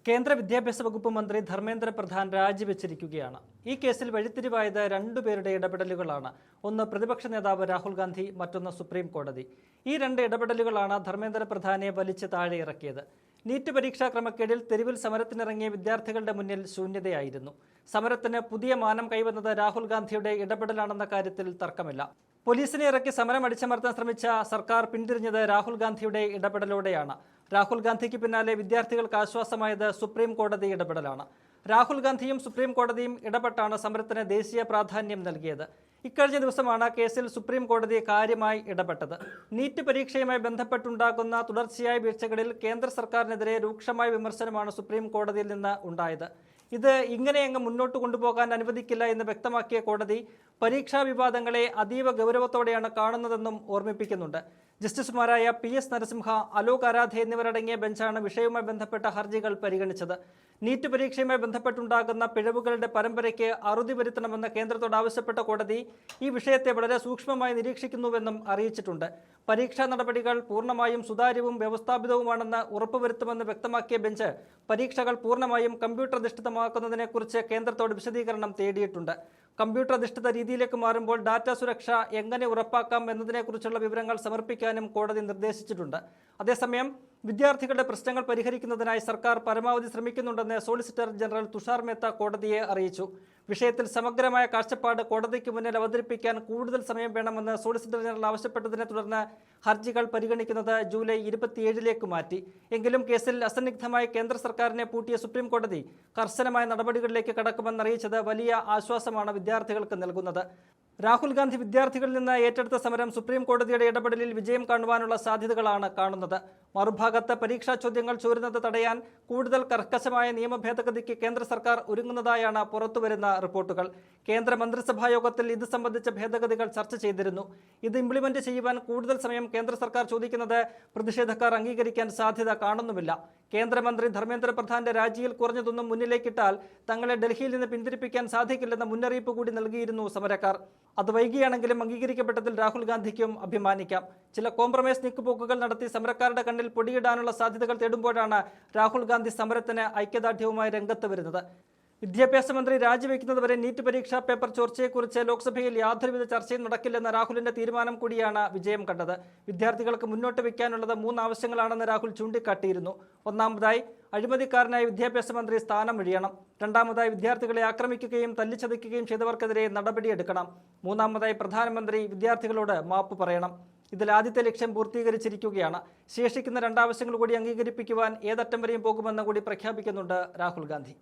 കേന്ദ്ര വിദ്യാഭ്യാസ വകുപ്പ് മന്ത്രി ധർമ്മേന്ദ്ര പ്രധാൻ രാജിവെച്ചിരിക്കുകയാണ്. ഈ കേസിൽ വഴിത്തിരിവായത് രണ്ടുപേരുടെ ഇടപെടലുകളാണ്. ഒന്ന് പ്രതിപക്ഷ നേതാവ് രാഹുൽ ഗാന്ധി, മറ്റൊന്ന് സുപ്രീം കോടതി. ഈ രണ്ട് ഇടപെടലുകളാണ് ധർമ്മേന്ദ്ര പ്രധാനെ വലിച്ച് താഴെ ഇറക്കിയത്. നീറ്റ് പരീക്ഷാ ക്രമക്കേടിൽ തെരുവിൽ സമരത്തിനിറങ്ങിയ വിദ്യാർത്ഥികളുടെ മുന്നിൽ ശൂന്യതയായിരുന്നു. സമരത്തിന് പുതിയ മാനം കൈവന്നത് രാഹുൽ ഗാന്ധിയുടെ ഇടപെടലാണെന്ന കാര്യത്തിൽ തർക്കമില്ല. പോലീസിനെ ഇറക്കി സമരം അടിച്ചമർത്താൻ ശ്രമിച്ച സർക്കാർ പിന്തിരിഞ്ഞത് രാഹുൽ ഗാന്ധിയുടെ ഇടപെടലോടെയാണ്. രാഹുൽ ഗാന്ധിക്ക് പിന്നാലെ വിദ്യാർത്ഥികൾക്ക് ആശ്വാസമായത് സുപ്രീം കോടതി ഇടപെടലാണ്. രാഹുൽ ഗാന്ധിയും സുപ്രീം കോടതിയും ഇടപെട്ടാണ് സമരത്തിന് ദേശീയ പ്രാധാന്യം നൽകിയത്. ഇക്കഴിഞ്ഞ ദിവസമാണ് കേസിൽ സുപ്രീം കോടതി കാര്യമായി ഇടപെട്ടത്. നീറ്റ് പരീക്ഷയുമായി ബന്ധപ്പെട്ടുണ്ടാകുന്ന തുടർച്ചയായ വീഴ്ചകളിൽ കേന്ദ്ര സർക്കാരിനെതിരെ രൂക്ഷമായ വിമർശനമാണ് സുപ്രീം കോടതിയിൽ നിന്ന് ഉണ്ടായത്. ഇത് ഇങ്ങനെയങ്ങ് മുന്നോട്ട് കൊണ്ടുപോകാൻ അനുവദിക്കില്ല എന്ന് വ്യക്തമാക്കിയ കോടതി പരീക്ഷാ വിവാദങ്ങളെ അതീവ ഗൗരവത്തോടെയാണ് കാണുന്നതെന്നും ഓർമ്മിപ്പിക്കുന്നുണ്ട്. ജസ്റ്റിസുമാരായ PS നരസിംഹ, അലോക് ആരാധെ എന്നിവരടങ്ങിയ ബെഞ്ചാണ് വിഷയവുമായി ബന്ധപ്പെട്ട ഹർജികൾ പരിഗണിച്ചത്. നീറ്റ് പരീക്ഷയുമായി ബന്ധപ്പെട്ടുണ്ടാകുന്ന പിഴവുകളുടെ പരമ്പരയ്ക്ക് അറുതി വരുത്തണമെന്ന് കേന്ദ്രത്തോട് ആവശ്യപ്പെട്ട കോടതി ഈ വിഷയത്തെ വളരെ സൂക്ഷ്മമായി നിരീക്ഷിക്കുന്നുവെന്നും അറിയിച്ചിട്ടുണ്ട്. പരീക്ഷാ നടപടികൾ പൂർണ്ണമായും സുതാര്യവും വ്യവസ്ഥാപിതവുമാണെന്ന് ഉറപ്പുവരുത്തുമെന്ന് വ്യക്തമാക്കിയ ബെഞ്ച് പരീക്ഷകൾ പൂർണ്ണമായും കമ്പ്യൂട്ടർ അധിഷ്ഠിതമാക്കുന്നതിനെക്കുറിച്ച് കേന്ദ്രത്തോട് വിശദീകരണം തേടിയിട്ടുണ്ട്. കമ്പ്യൂട്ടർ അധിഷ്ഠിത രീതിയിലേക്ക് മാറുമ്പോൾ ഡാറ്റ സുരക്ഷ എങ്ങനെ ഉറപ്പാക്കാം എന്നതിനെക്കുറിച്ചുള്ള വിവരങ്ങൾ സമർപ്പിക്കാനും കോടതി നിർദ്ദേശിച്ചിട്ടുണ്ട്. അതേസമയം വിദ്യാർത്ഥികളുടെ പ്രശ്നങ്ങൾ പരിഹരിക്കുന്നതിനായി സർക്കാർ പരമാവധി ശ്രമിക്കുന്നുണ്ടെന്ന് സോളിസിറ്റർ ജനറൽ തുഷാർ മേത്ത കോടതിയെ അറിയിച്ചു. വിഷയത്തിൽ സമഗ്രമായ കാഴ്ചപ്പാട് കോടതിക്ക് മുന്നിൽ അവതരിപ്പിക്കാൻ കൂടുതൽ സമയം വേണമെന്ന് സോളിസിറ്റർ ജനറൽ ആവശ്യപ്പെട്ടതിനെ തുടർന്ന് ഹർജികൾ പരിഗണിക്കുന്നത് ജൂലൈ 27 മാറ്റി. എങ്കിലും കേസിൽ അസന്നിഗ്ധമായി കേന്ദ്ര സർക്കാരിനെ പൂട്ടിയ സുപ്രീം കോടതി കർശനമായ നടപടികളിലേക്ക് കടക്കുമെന്നറിയിച്ചത് വലിയ ആശ്വാസമാണ് വിദ്യാർത്ഥികൾക്ക് നൽകുന്നത്. രാഹുൽ ഗാന്ധി വിദ്യാർത്ഥികളിൽ നിന്ന് ഏറ്റെടുത്ത സമരം സുപ്രീം കോടതിയുടെ ഇടപെടലിൽ വിജയം കാണുവാനുള്ള സാധ്യതകളാണ് കാണുന്നത്. മറുഭാഗത്ത് പരീക്ഷാ ചോദ്യങ്ങൾ ചോരുന്നത് തടയാൻ കൂടുതൽ കർക്കശമായ നിയമ ഭേദഗതിക്ക് കേന്ദ്ര സർക്കാർ ഒരുങ്ങുന്നതായാണ് പുറത്തുവരുന്ന റിപ്പോർട്ടുകൾ. കേന്ദ്ര മന്ത്രിസഭാ യോഗത്തിൽ ഇത് സംബന്ധിച്ച ഭേദഗതികൾ ചർച്ച ചെയ്തിരുന്നു. ഇത് ഇംപ്ലിമെന്റ് ചെയ്യുവാൻ കൂടുതൽ സമയം കേന്ദ്ര സർക്കാർ ചോദിക്കുന്നത് പ്രതിഷേധക്കാർ അംഗീകരിക്കാൻ സാധ്യത കാണുന്നുമില്ല. കേന്ദ്രമന്ത്രി ധർമ്മേന്ദ്ര പ്രധാന്റെ രാജിയിൽ കുറഞ്ഞതൊന്നും മുന്നിലേക്കിട്ടാൽ തങ്ങളെ ഡൽഹിയിൽ നിന്ന് പിന്തിരിപ്പിക്കാൻ സാധിക്കില്ലെന്ന മുന്നറിയിപ്പ് കൂടി നൽകിയിരുന്നു സമരക്കാർ. അത് വൈകിയാണെങ്കിലും അംഗീകരിക്കപ്പെട്ടതിൽ രാഹുൽ ഗാന്ധിക്കും അഭിമാനിക്കാം. ചില കോംപ്രമൈസ് നീക്കുപോക്കുകൾ നടത്തി സമരക്കാരുടെ കണ്ണിൽ പൊടിയിടാനുള്ള സാധ്യതകൾ തേടുമ്പോഴാണ് രാഹുൽ ഗാന്ധി സമരത്തിന് ഐക്യദാർഢ്യവുമായി രംഗത്ത് വരുന്നത്. വിദ്യാഭ്യാസ മന്ത്രി രാജിവെക്കുന്നതുവരെ നീറ്റ് പരീക്ഷാ പേപ്പർ ചോർച്ചയെക്കുറിച്ച് ലോക്സഭയിൽ യാതൊരുവിധ ചർച്ചയും നടക്കില്ലെന്ന രാഹുലിന്റെ തീരുമാനം കൂടിയാണ് വിജയം കണ്ടത്. വിദ്യാർത്ഥികൾക്ക് മുന്നോട്ട് വയ്ക്കാനുള്ളത് 3 ആവശ്യങ്ങളാണെന്ന് രാഹുൽ ചൂണ്ടിക്കാട്ടിയിരുന്നു. ഒന്നാമതായി, അഴിമതിക്കാരനായ വിദ്യാഭ്യാസ മന്ത്രി സ്ഥാനം ഒഴിയണം. രണ്ടാമതായി, വിദ്യാർത്ഥികളെ ആക്രമിക്കുകയും തല്ലിച്ചതയ്ക്കുകയും ചെയ്തവർക്കെതിരെ നടപടിയെടുക്കണം. മൂന്നാമതായി, പ്രധാനമന്ത്രി വിദ്യാർത്ഥികളോട് മാപ്പ് പറയണം. ഇതിൽ ആദ്യത്തെ ലക്ഷ്യം പൂർത്തീകരിച്ചിരിക്കുകയാണ്. ശേഷിക്കുന്ന 2 ആവശ്യങ്ങൾ കൂടി അംഗീകരിപ്പിക്കുവാൻ ഏതറ്റം വരെയും പോകുമെന്ന് കൂടി പ്രഖ്യാപിക്കുന്നുണ്ട് രാഹുൽ ഗാന്ധി.